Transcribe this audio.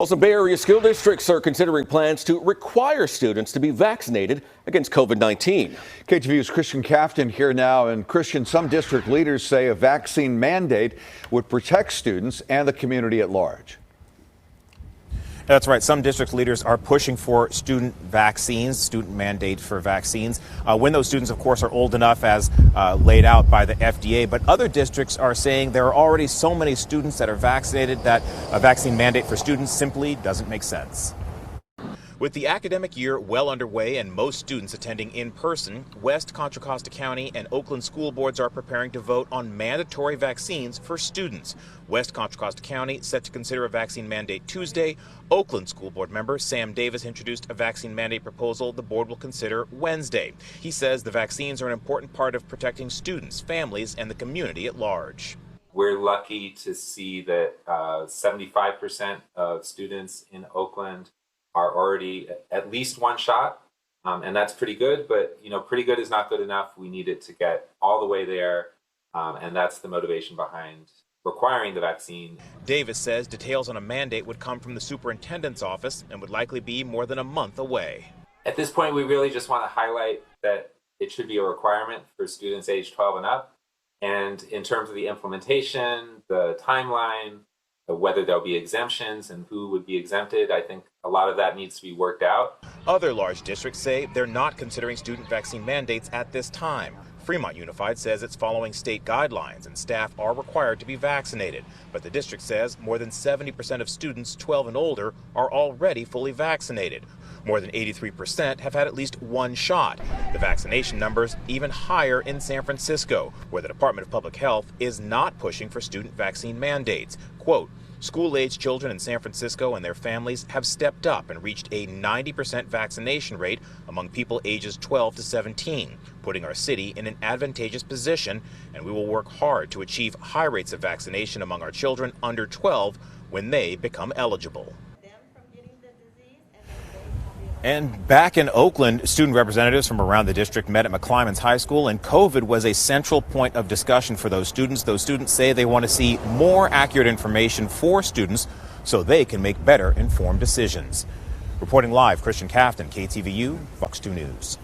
Also, Bay Area school districts are considering plans to require students to be vaccinated against COVID-19. KTVU's Christien-Kafton here now. And Christian, some district leaders say a vaccine mandate would protect students and the community at large. That's right. Some district leaders are pushing for student vaccines, student mandate for vaccines, when those students, of course, are old enough as laid out by the FDA. But other districts are saying there are already so many students that are vaccinated that a vaccine mandate for students simply doesn't make sense. With the academic year well underway and most students attending in person, West Contra Costa County and Oakland school boards are preparing to vote on mandatory vaccines for students. West Contra Costa County set to consider a vaccine mandate Tuesday. Oakland school board member Sam Davis introduced a vaccine mandate proposal the board will consider Wednesday. He says the vaccines are an important part of protecting students, families, and the community at large. We're lucky to see that 75% of students in Oakland are already at least one shot, and that's pretty good, but pretty good is not good enough. We need it to get all the way there, and that's the motivation behind requiring the vaccine. Davis says details on a mandate would come from the superintendent's office and would likely be more than a month away. At this point, we really just want to highlight that it should be a requirement for students age 12 and up, and in terms of the implementation, the timeline, whether there'll be exemptions and who would be exempted, I think a lot of that needs to be worked out. Other large districts say they're not considering student vaccine mandates at this time. Fremont Unified says it's following state guidelines and staff are required to be vaccinated. But the district says more than 70% of students 12 and older are already fully vaccinated. More than 83% have had at least one shot. The vaccination numbers even higher in San Francisco, where the Department of Public Health is not pushing for student vaccine mandates. Quote, school-aged children in San Francisco and their families have stepped up and reached a 90% vaccination rate among people ages 12 to 17, putting our city in an advantageous position, and we will work hard to achieve high rates of vaccination among our children under 12 when they become eligible. And back in Oakland, student representatives from around the district met at McClymonds High School, and COVID was a central point of discussion for those students. Those students say they want to see more accurate information for students so they can make better informed decisions. Reporting live, Christien-Kafton, KTVU, Fox 2 News.